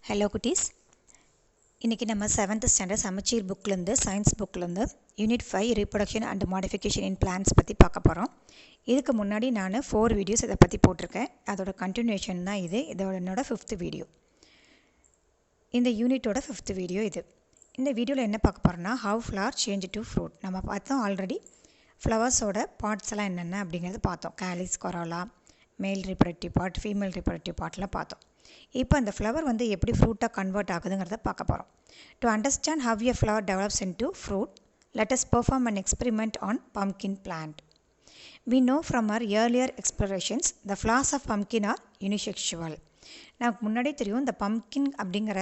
Hello குட்டீஸ், இன்றைக்கி நம்ம 7th ஸ்டாண்டர்ட் சமச்சீர் புக்லேருந்து சயின்ஸ் புக்லேருந்து unit 5 reproduction and modification in plants பற்றி பார்க்க போகிறோம். இதுக்கு முன்னாடி நான் 4 வீடியோஸ் இதை பற்றி போட்டிருக்கேன். அதோட கண்டினியூஷன் தான் இது. இதோட என்னோட 5th வீடியோ, இந்த யூனிட்டோட 5th வீடியோ இது. இந்த வீடியோவில் என்ன பார்க்க போகிறோன்னா, how flower change to fruit. நம்ம பார்த்தோம் ஆல்ரெடி ஃப்ளவர்ஸோட பார்ட்ஸ் எல்லாம் என்னென்ன அப்படிங்கிறது பார்த்தோம். Calyx, corolla, male reproductive part, female reproductive பார்ட்லாம் பார்த்தோம். இப்போ அந்த ஃப்ளவர் வந்து எப்படி ஃப்ரூட்டாக கன்வெர்ட் ஆகுதுங்கிறத பார்க்க போகிறோம். To understand how a flower develops into fruit, let us perform an experiment on pumpkin plant. We know from our earlier explorations the flowers of pumpkin are unisexual. நமக்கு முன்னாடியே தெரியும் இந்த pumpkin அப்படிங்கிற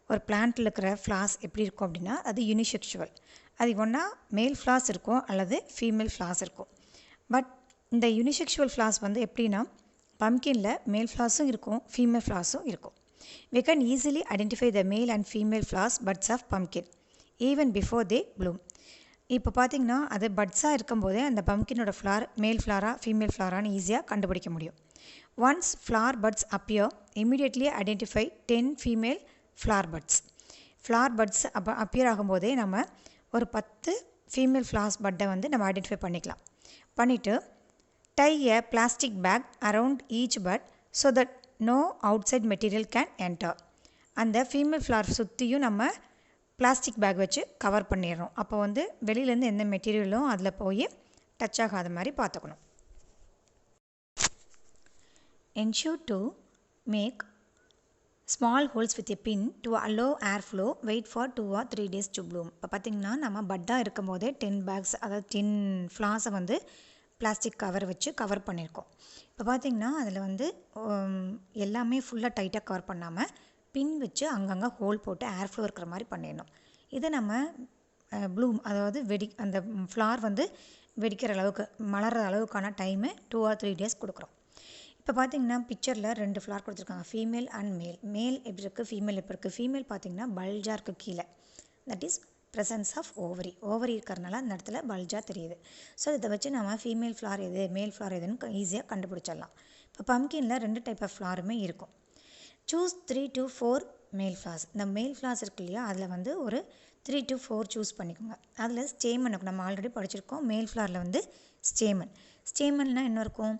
ஒரு பிளான்ட்டில் இருக்கிற ஃப்ளார்ஸ் எப்படி இருக்கும் அப்படின்னா, அது யூனிசெக்சுவல். அது ஒன்றா மேல் ஃப்ளார்ஸ் இருக்கும் அல்லது ஃபீமேல் ஃப்ளார்ஸ் இருக்கும். பட் இந்த யூனிசெக்சுவல் ஃப்ளார்ஸ் வந்து எப்படின்னா, பம்ப்கினில் மேல் ஃப்ளார்ஸும் இருக்கும், ஃபீமேல் ஃப்ளார்ஸும் இருக்கும். We can easily identify the male and female flowers buds of pumpkin even before they bloom. இப்போ பார்த்தீங்கன்னா, அது பட்ஸாக இருக்கும்போதே அந்த பம்ப்கினோட ஃப்ளார் மேல் ஃப்ளாரா ஃபீமேல் ஃப்ளாரான்னு ஈஸியாக கண்டுபிடிக்க முடியும். Once flower buds appear, immediately identify 10 female flower buds. Flower buds appear ஆகும்போதே நம்ம ஒரு 10 ஃபீமேல் ஃப்ளார்ஸ் பட்டை வந்து நம்ம ஐடென்டிஃபை பண்ணிக்கலாம். பண்ணிவிட்டு tie a plastic bag around each bud so that no outside material can enter. அந்த ஃபீமேல் ஃப்ளார் சுற்றியும் நம்ம பிளாஸ்டிக் பேக் வச்சு கவர் பண்ணிடுறோம். அப்போ வந்து வெளியிலேருந்து எந்த மெட்டீரியலும் அதில் போய் டச் ஆகாத மாதிரி பார்த்துக்கணும். Ensure to make small holes with a pin to allow air flow. Wait for 2 or 3 days to bloom. இப்போ பார்த்திங்கன்னா, நம்ம பட்டாக இருக்கும் போதே 10 பேக்ஸ், அதாவது 10 ஃப்ளார்ஸை வந்து பிளாஸ்டிக் கவர் வச்சு கவர் பண்ணியிருக்கோம். இப்போ பார்த்திங்கன்னா, அதில் வந்து எல்லாமே ஃபுல்லாக டைட்டாக கவர் பண்ணாமல் பின் வச்சு அங்கங்கே ஹோல் போட்டு ஏர் ஃப்ளோ இருக்கிற மாதிரி பண்ணிடணும். இதை நம்ம ப்ளூம், அதாவது அந்த ஃப்ளார் வந்து வெடிக்கிற அளவுக்கு, மலர்ற அளவுக்கான டைமு 2 or 3 days கொடுக்குறோம். இப்போ பார்த்திங்கன்னா, பிக்சரில் 2 ஃப்ளார் கொடுத்துருக்காங்க, ஃபீமேல் அண்ட் மேல். மேல் எப்படி இருக்குது, ஃபீமேல் எப்படி இருக்குது. ஃபீமேல் பார்த்திங்கன்னா பல்ஜாக இருக்குது கீழே, that is presence of ovary. Ovary இருக்கிறதுனால அந்த இடத்துல பல்ஜாக தெரியுது. ஸோ இதை வச்சு நம்ம ஃபீமேல் ஃப்ளார் எது, மேல் ஃப்ளார் எதுன்னு ஈஸியாக கண்டுபிடிச்சிடலாம். இப்போ பம்ப்கினில் 2 டைப் ஆஃப் ஃப்ளாருமே இருக்கும். சூஸ் 3 to 4 மேல் ஃப்ளார்ஸ். இந்த மேல் ஃப்ளார்ஸ் இருக்கு இல்லையா, அதில் வந்து ஒரு 3 to 4 சூஸ் பண்ணிக்கோங்க. அதில் ஸ்டேமனுக்கு நம்ம ஆல்ரெடி படிச்சிருக்கோம். மேல் ஃப்ளாரில் வந்து ஸ்டேமன். ஸ்டேமன்னால் என்ன இருக்கும்,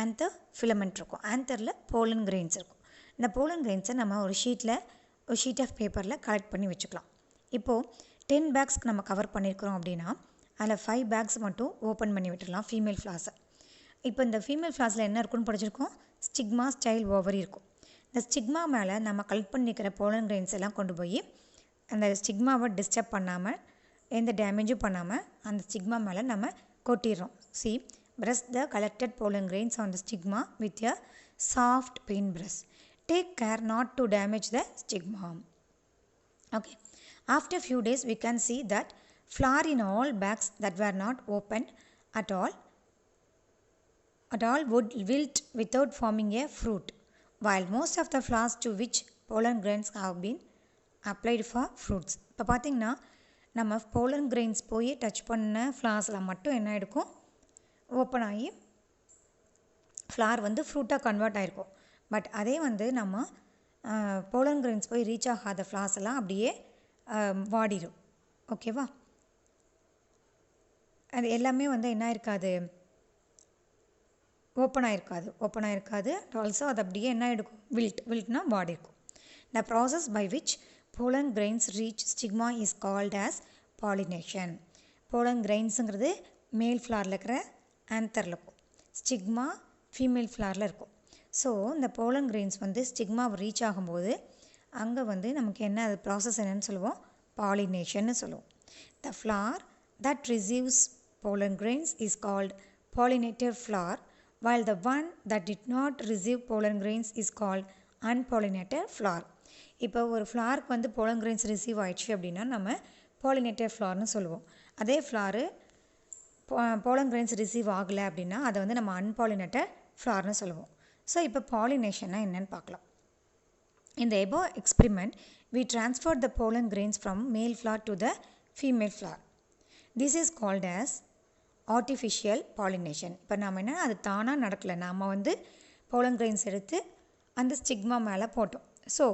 ஆந்தர் ஃபிலமெண்ட் இருக்கும். ஆந்தரில் போலன் கிரெயின்ஸ் இருக்கும். இந்த போலன் கிரெயின்ஸை நம்ம ஒரு ஷீட் ஆஃப் பேப்பரில் கலெக்ட் பண்ணி வச்சுக்கலாம். இப்போது 10 பேக்ஸ்க்கு நம்ம கவர் பண்ணியிருக்கிறோம் அப்படின்னா, அதில் 5 பேக்ஸ் மட்டும் ஓப்பன் பண்ணி விட்டுடலாம் ஃபீமேல் ஃப்ளார்ஸை. இப்போ இந்த ஃபீமேல் ஃப்ளார்ஸில் என்ன இருக்குன்னு படிச்சிருக்கோம், ஸ்டிக்மா, ஸ்டைல், ஓவரி இருக்கும். இந்த ஸ்டிக்மா மேலே நம்ம கலெக்ட் பண்ணிக்கிற போலன் கிரெயின்ஸ் எல்லாம் கொண்டு போய் அந்த ஸ்டிக்மாவை டிஸ்டர்ப் பண்ணாமல், எந்த டேமேஜும் பண்ணாமல் அந்த ஸ்டிக்மா மேலே நம்ம கொட்டிடுறோம். Brush the collected pollen grains on the stigma with a soft paintbrush. Take care not to damage the stigma. Okay. After few days, we can see that flower in all bags that were not opened at all would wilt without forming a fruit, while most of the flowers to which pollen grains have been applied for fruits. இப்போ பார்த்திங்கன்னா, நம்ம pollen grains போய் touch பண்ண ஃப்ளார்ஸில் மட்டும் என்ன ஆகிருக்கும், open ஆகி flower வந்து ஃப்ரூட்டாக கன்வெர்ட் ஆகிருக்கும். பட் அதே வந்து நம்ம போலன் கிரெயின்ஸ் போய் ரீச் ஆகாத ஃப்ளார்ஸ் எல்லாம் அப்படியே வாடிடும். ஓகேவா, அது எல்லாமே வந்து என்ன இருக்காது, ஓப்பன் ஆகிருக்காது. ஆல்சோ அது அப்படியே என்ன ஆகிருக்கும், வில்ட்னா வாடி இருக்கும். The process by which pollen grains reach stigma is called as pollination. Pollen கிரெயின்ஸுங்கிறது மேல் ஃப்ளாரில் இருக்கிற ஆந்தரில் இருக்கும், ஸ்டிக்மா ஃபீமேல் ஃப்ளாரில் இருக்கும். ஸோ இந்த போலன் கிரெயின்ஸ் வந்து ஸ்டிக்மாவை ரீச் ஆகும்போது அங்கே வந்து நமக்கு என்ன, அது ப்ராசஸ் என்னன்னு சொல்லுவோம், பாலினேஷன்னு சொல்லுவோம். The flower that receives pollen grains is called pollinated flower, while the one that did not receive pollen grains is called unpollinated flower. இப்போ ஒரு ஃப்ளாருக்கு வந்து போலன் கிரெயின்ஸ் ரிசீவ் ஆயிடுச்சு அப்படின்னா நம்ம பாலினேட்டட் ஃப்ளார்னு சொல்லுவோம். அதே ஃப்ளாரு போலன் கிரெயின்ஸ் ரிசீவ் ஆகலை அப்படின்னா அதை வந்து நம்ம அன்பாலினேட்டட் ஃப்ளார்னு சொல்லுவோம். ஸோ இப்போ பாலினேஷன்னா என்னன்னு பார்க்கலாம். In the above experiment, we transferred the pollen grains from male flower to the female flower. This is called as artificial pollination. இப்போ நாம் என்ன, அது தானாக நடக்கலை, நாம் வந்து pollen grains எடுத்து அந்த ஸ்டிக்மா மேலே போட்டோம். ஸோ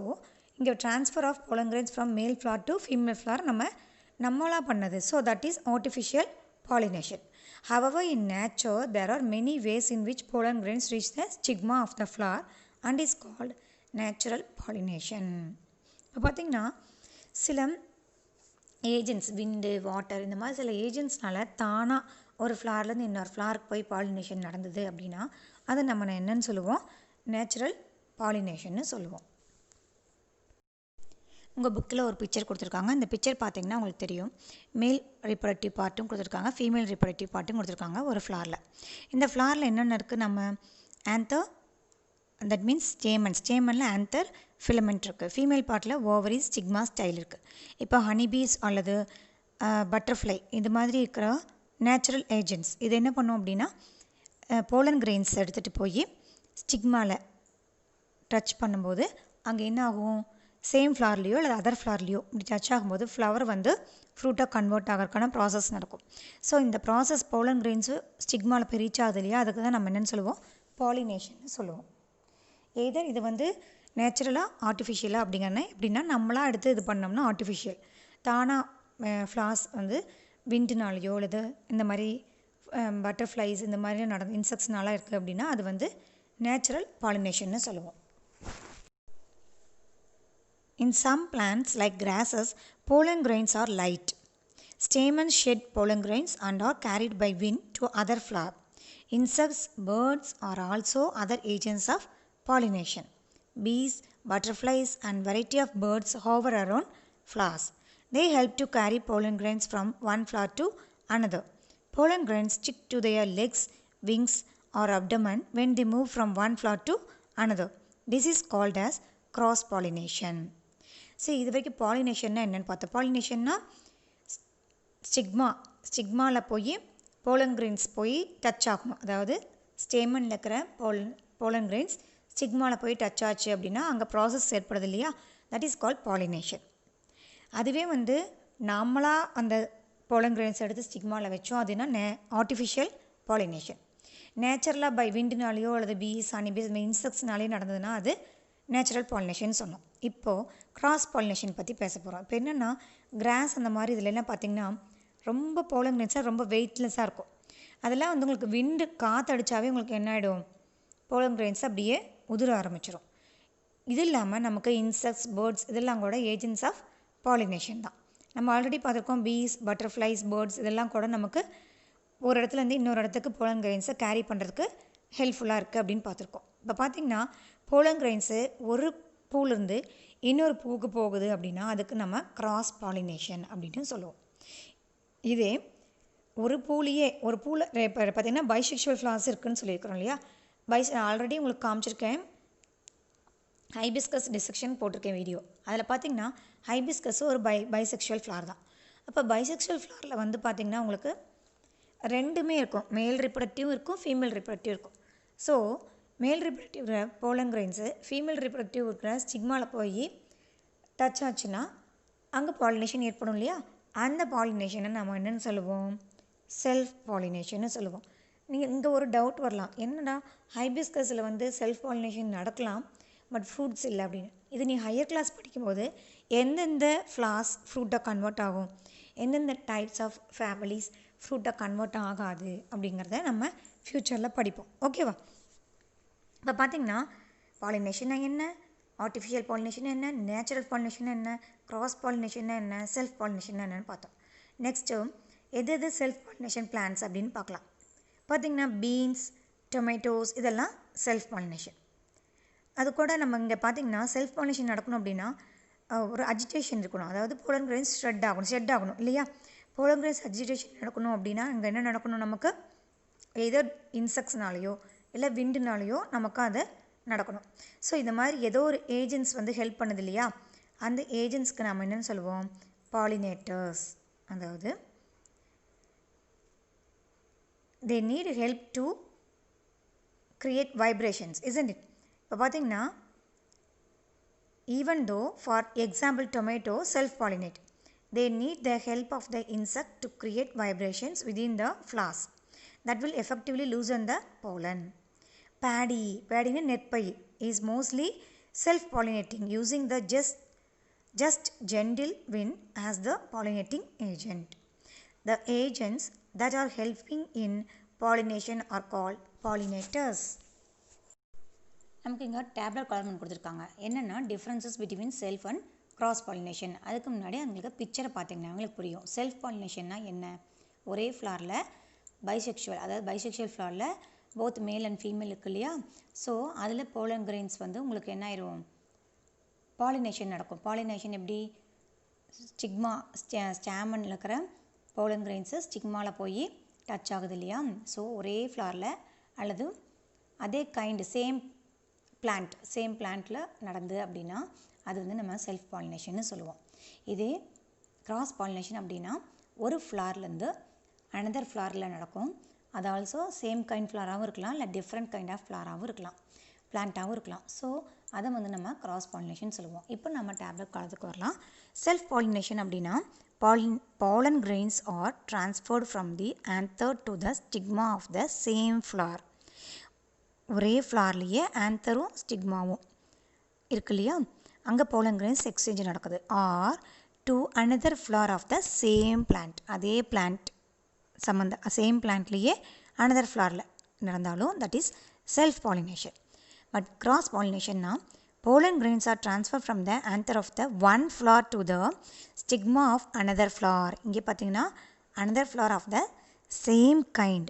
இங்கே transfer of pollen grains from male flower to female flower நம்மளாக பண்ணது. So that is artificial pollination. However, in nature, there are many ways in which pollen grains reach the stigma of the flower and is called natural pollination. இப்போ பார்த்திங்கன்னா சில agents, விண்டு, water, இந்த மாதிரி சில ஏஜென்ட்ஸ்னால தானாக ஒரு ஃப்ளார்லேருந்து இன்னொரு ஃப்ளாருக்கு போய் பாலினேஷன் நடந்தது அப்படின்னா அதை நம்ம என்னன்னு சொல்லுவோம்? நேச்சுரல் பாலினேஷன்னு சொல்லுவோம். உங்கள் புக்கில் ஒரு பிக்சர் கொடுத்துருக்காங்க. இந்த பிக்சர் பார்த்திங்கன்னா உங்களுக்கு தெரியும், மேல் ரிப்ரடக்டிவ் பார்ட்டும் கொடுத்துருக்காங்க, ஃபீமேல் ரிப்ரடக்டிவ் பார்ட்டும் கொடுத்துருக்காங்க ஒரு ஃப்ளாரில். இந்த ஃப்ளாரில் என்னென்ன இருக்குது? நம்ம ஆந்தர், தட் மீன்ஸ் ஸ்டேமனில் ஆந்தர் ஃபிலமெண்ட் இருக்குது. ஃபீமேல் பார்ட்டில் ஓவரிஸ், ஸ்டிக்மா, ஸ்டைல் இருக்குது. இப்போ ஹனிபீஸ் அல்லது பட்டர்ஃப்ளை இது மாதிரி இருக்கிற நேச்சுரல் ஏஜென்ட்ஸ் இது என்ன பண்ணோம் அப்படின்னா போலன் கிரெயின்ஸ் எடுத்துகிட்டு போய் ஸ்டிக்மாவில் டச் பண்ணும்போது அங்கே என்ன ஆகும்? சேம் ஃப்ளார்லேயோ அல்லது அதர் ஃப்ளார்லேயோ இப்படி டச் ஆகும்போது ஃப்ளவர் ஃப்ரூட்டாக கன்வெர்ட் ஆகிறதுக்கான ப்ராசஸ் நடக்கும். ஸோ இந்த ப்ராசஸ் போலன் கிரெயின்ஸு ஸ்டிக்மாவில் போய் ரீச் ஆகுது இல்லையா, அதுக்கு தான் நம்ம என்னென்னு சொல்லுவோம்? பாலினேஷன் சொல்லுவோம். எதர் இது நேச்சுரலாக ஆர்டிஃபிஷியலாக அப்படிங்கிறன எப்படின்னா நம்மளாக எடுத்து இது பண்ணோம்னா ஆர்டிஃபிஷியல். தானாக ஃப்ளார்ஸ் விண்டுனாலேயோ அல்லது இந்த மாதிரி பட்டர்ஃப்ளைஸ் இந்த மாதிரி இன்செக்ட்ஸ்னால இருக்குது அப்படின்னா அது நேச்சுரல் பாலினேஷன்னு சொல்லுவோம். In some plants like grasses, pollen grains are light. Stamens shed pollen grains and are carried by wind to other flower. Insects, birds are also other agents of pollination. Bees, butterflies and variety of birds hover around flowers. They help to carry pollen grains from one flower to another. Pollen grains stick to their legs, wings or abdomen when they move from one flower to another. This is called as cross pollination. சரி, இது வரைக்கும் பாலினேஷன்னா என்னென்னு பார்த்தோம். பாலினேஷன்னா ஸ்டிக்மாவில் போய் pollen grains போய் touch ஆகணும். அதாவது ஸ்டேமனில் இருக்கிற போலன் கிரெயின்ஸ் ஸ்டிக்மாவில் போய் டச் ஆச்சு அப்படின்னா அங்கே ப்ராசஸ் ஏற்படுது இல்லையா, தட் இஸ் கால்ட் பாலினேஷன். அதுவே நாமளாக அந்த போலன் கிரெயின்ஸ் எடுத்து ஸ்டிக்மாவில் வச்சோம் அதுனா ஆர்டிஃபிஷியல் பாலினேஷன். நேச்சுரலாக பை விண்டுனாலேயோ அல்லது பீஸ், ஹனிபீஸ், இன்செக்ட்ஸ்னாலேயோ நடந்ததுன்னா அது நேச்சுரல் பாலினேஷன் சொன்னோம். இப்போது கிராஸ் பாலினேஷன் பற்றி பேச போகிறோம். இப்போ என்னென்னா கிராஸ் அந்த மாதிரி இதில் என்ன பார்த்திங்கன்னா ரொம்ப போலன் கிரெயின்ஸாக ரொம்ப வெயிட்லெஸ்ஸாக இருக்கும். அதெல்லாம் உங்களுக்கு விண்டு காற்றடிச்சாவே உங்களுக்கு என்ன ஆகிடும்? போலன் கிரெயின்ஸ் அப்படியே உதிர ஆரம்பிச்சிடும். இது இல்லாமல் நமக்கு இன்செக்ட்ஸ், பேர்ட்ஸ் இதெல்லாம் கூட ஏஜென்ட்ஸ் ஆஃப் பாலினேஷன் தான். நம்ம ஆல்ரெடி பார்த்துருக்கோம், பீஸ், பட்டர்ஃப்ளைஸ், பேர்ட்ஸ் இதெல்லாம் கூட நமக்கு ஒரு இடத்துலேருந்து இன்னொரு இடத்துக்கு போலன் கிரெயின்ஸை கேரி பண்ணுறதுக்கு ஹெல்ப்ஃபுல்லாக இருக்குது அப்படின்னு பார்த்துருக்கோம். இப்போ பார்த்திங்கன்னா போலன் கிரெயின்ஸு ஒரு பூலேருந்து இன்னொரு பூவுக்கு போகுது அப்படின்னா அதுக்கு நம்ம கிராஸ் பாலினேஷன் அப்படின்னு சொல்லுவோம். இதே ஒரு பூவில் இப்போ பார்த்திங்கன்னா பைசெக்ஷுவல் ஃப்ளார்ஸ் இருக்குதுன்னு சொல்லியிருக்கிறோம் இல்லையா. ஆல்ரெடி உங்களுக்கு காமிச்சிருக்கேன், ஹைபிஸ்கஸ் டிசெக்ஷன் போட்டிருக்கேன் வீடியோ. அதில் பார்த்திங்கன்னா ஹைபிஸ்கஸ் ஒரு பைசெக்ஷுவல் ஃப்ளார் தான். அப்போ பைசெக்ஷுவல் ஃப்ளாரில் பார்த்திங்கன்னா உங்களுக்கு ரெண்டுமே இருக்கும், மேல் ரிப்ரடக்டிவ் இருக்கும், ஃபீமேல் ரிப்ரடக்டிவ் இருக்கும். So male reproductive pollen grains female reproductive இருக்கிற ஸ்டிக்மாவில் போய் டச் ஆச்சுன்னா அங்கே பாலினேஷன் ஏற்படும் இல்லையா. அந்த பாலினேஷனை நம்ம என்னென்னு சொல்லுவோம்? செல்ஃப் பாலினேஷன்னு சொல்லுவோம். நீங்கள் இங்கே ஒரு டவுட் வரலாம், என்னடா ஹைபிஸ்கஸில் செல்ஃப் பாலினேஷன் நடக்கலாம் பட் ஃப்ரூட்ஸ் இல்லை அப்படின்னு. இது நீ ஹையர் கிளாஸ் படிக்கும்போது எந்தெந்த ஃப்ளார்ஸ் ஃப்ரூட்டாக கன்வெர்ட் ஆகும், எந்தெந்த டைப்ஸ் ஆஃப் ஃபேமிலிஸ் ஃப்ரூட்டாக கன்வெர்ட் ஆகாது அப்படிங்கிறத நம்ம ஃப்யூச்சரில் படிப்போம். ஓகேவா? இப்போ பார்த்திங்கன்னா பாலினேஷன்னா என்ன, ஆர்டிஃபிஷியல் பாலினேஷன் என்ன, நேச்சுரல் பாலினேஷன் என்ன, கிராஸ் பாலினேஷன் என்ன, செல்ஃப் பாலினேஷன் என்னன்னு பார்த்தோம். நெக்ஸ்ட்டு எது செல்ஃப் பாலினேஷன் பிளான்ஸ் அப்படின்னு பார்க்கலாம். பார்த்திங்கன்னா பீன்ஸ், டொமேட்டோஸ் இதெல்லாம் செல்ஃப் பாலினேஷன். அது கூட நம்ம இங்கே பார்த்திங்கன்னா செல்ஃப் பாலினேஷன் நடக்கணும் அப்படின்னா ஒரு அஜிடேஷன் இருக்கணும். அதாவது போலன் கிரெயின்ஸ் ஷெட் ஆகணும் இல்லையா. போலன் கிரெயின்ஸ் அஜிடேஷன் நடக்கணும் அப்படின்னா இங்கே என்ன நடக்கணும்? நமக்கு எதோ இன்செக்ட்ஸ்னாலேயோ இல்லை விண்டுனாலேயோ நமக்கு அது நடக்கணும். ஸோ இந்த மாதிரி ஏதோ ஒரு ஏஜென்ட்ஸ் ஹெல்ப் பண்ணுது இல்லையா, அந்த ஏஜென்ட்ஸ்க்கு நம்ம என்னென்னு சொல்லுவோம்? பாலினேட்டர்ஸ். அதாவது they need help to create vibrations, isn't it? இப்போ பார்த்திங்கன்னா even though for example tomato self-pollinate, they need the help of the insect to create vibrations within the flowers that will effectively loosen the pollen. Paddy நெற்பயிர் is mostly self-pollinating using the just just gentle wind as the pollinating agent. The agents that are helping in pollination are called pollinators. நமக்கு இங்கே tablet காலம்னு கொடுத்துருக்காங்க. என்னென்னா differences between self and cross pollination. அதுக்கு முன்னாடி உங்களுக்கு பிக்சரை பார்த்தீங்கன்னா உங்களுக்கு புரியும். செல்ஃப் பாலினேஷன்னா என்ன? ஒரே ஃப்ளாரில் பைசெக்ஷுவல், அதாவது பைசெக்ஷுவல் ஃப்ளாரில் போத் மேல் அண்ட் ஃபீமேல் இருக்கு இல்லையா? ஸோ அதில் போலன் கிரெயின்ஸ் வந்து உங்களுக்கு என்ன ஆயிரும்? பாலினேஷன் நடக்கும். பாலினேஷன் எப்படி? ஸ்டிக்மா ஸ்டாமனில் இருக்கிற போலன் கிரெயின்ஸு ஸ்டிக்மாவில் போய் டச் ஆகுது இல்லையா? ஸோ ஒரே ஃப்ளாரில் அல்லது அதே கைண்டு சேம் பிளான்ட்டில் நடந்து அப்படின்னா அது வந்து நம்ம செல்ஃப் பாலினேஷன்னு சொல்லுவோம். இதே கிராஸ் பாலினேஷன் அப்படின்னா ஒரு ஃப்ளார்லேருந்து அனதர் ஃப்ளாரில் நடக்கும். அது ஆல்சோ சேம் கைண்ட் ஃப்ளாராகவும் இருக்கலாம், இல்லை டிஃப்ரெண்ட் கைண்ட் ஆஃப் ஃப்ளாராகவும் இருக்கலாம், பிளான்ட்டாகவும் இருக்கலாம். ஸோ அதை வந்து நம்ம கிராஸ் பாலினேஷன் சொல்லுவோம். இப்போ நம்ம டேப்லெட் காலத்துக்கு வரலாம். செல்ஃப் பாலினேஷன் அப்படின்னா pollen grains are transferred from the anther to the stigma of the same flower. ஒரே ஃப்ளார்லேயே ஆந்தரும் ஸ்டிக்மாவும் இருக்கு இல்லையா? அங்கே போலன் கிரெயின்ஸ் எக்ஸ்சேஞ்ச் நடக்குது. Or to another flower of the same plant, அதே பிளான்ட் சேம் பிளான்ட்லேயே அனதர் ஃப்ளாரில் நடந்தாலும் that is self pollination. But cross பாலினேஷன்னா pollen grains are transferred from the anther of the one flower to the stigma of another flower. இங்கே பார்த்தீங்கன்னா another flower of the same kind,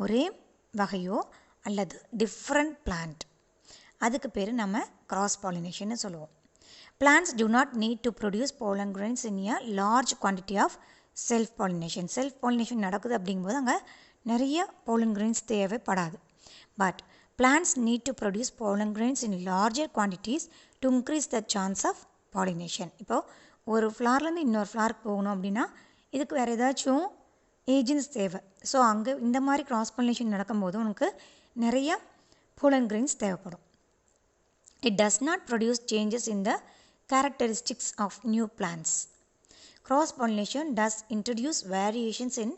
ஒரே வகையோ அல்லது different plant, அதுக்கு பேர் நம்ம cross பாலினேஷன்னு சொல்லுவோம். Plants do not need to produce pollen grains in a large quantity of self pollination. Self pollination நடக்குது அப்படிங்கும்போது அங்கே நிறைய pollen grains தேவைப்படாது. But plants need to produce pollen grains in larger quantities to increase the chance of pollination. இப்போது ஒரு ஃப்ளார்லேருந்து இன்னொரு ஃப்ளாருக்கு போகணும் அப்படின்னா இதுக்கு வேறு ஏதாச்சும் ஏஜென்ட்ஸ் தேவை. ஸோ அங்கே இந்த மாதிரி கிராஸ் பாலினேஷன் நடக்கும்போது உனக்கு நிறைய pollen grains தேவைப்படும். It does not produce changes in the characteristics of new plants. Cross pollination does introduce variations in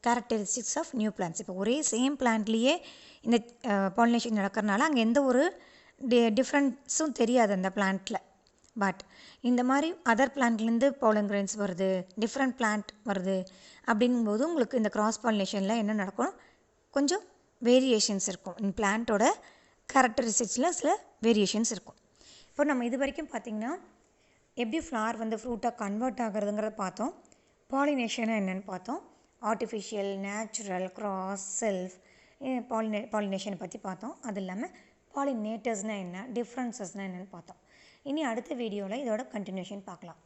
characteristics of new plants. இப்போ ஒரே சேம் பிளான்ட்லேயே இந்த பாலினேஷன் நடக்கிறனால அங்கே எந்த ஒரு டிஃப்ரென்ஸும் தெரியாது அந்த பிளான்ட்டில். பட் இந்த மாதிரி அதர் பிளான்ட்லேருந்து pollen grains வருது, டிஃப்ரெண்ட் பிளான்ட் வருது அப்படிங்கும்போது உங்களுக்கு இந்த கிராஸ் பாலினேஷனில் என்ன நடக்கும்? கொஞ்சம் வேரியேஷன்ஸ் இருக்கும். இந்த பிளான்ட்டோட கேரக்டரிஸ்டிக்ஸில் சில வேரியேஷன்ஸ் இருக்கும். இப்போ நம்ம இது வரைக்கும் பார்த்திங்கன்னா எப்படி ஃப்ளார் வந்து ஃப்ரூட்டாக கன்வெர்ட் ஆகிறதுங்கிறத பார்த்தோம். பாலினேஷனாக என்னென்னு பார்த்தோம். ஆர்டிஃபிஷியல், நேச்சுரல், கிராஸ், செல்ஃப் பாலினேஷனை பற்றி பார்த்தோம். அது இல்லாமல் பாலினேட்டர்ஸ்னால் என்ன, டிஃப்ரென்சஸ்னால் என்னென்னு பார்த்தோம். இனி அடுத்த வீடியோவில் இதோட கண்டினியூஷன் பார்க்கலாம்.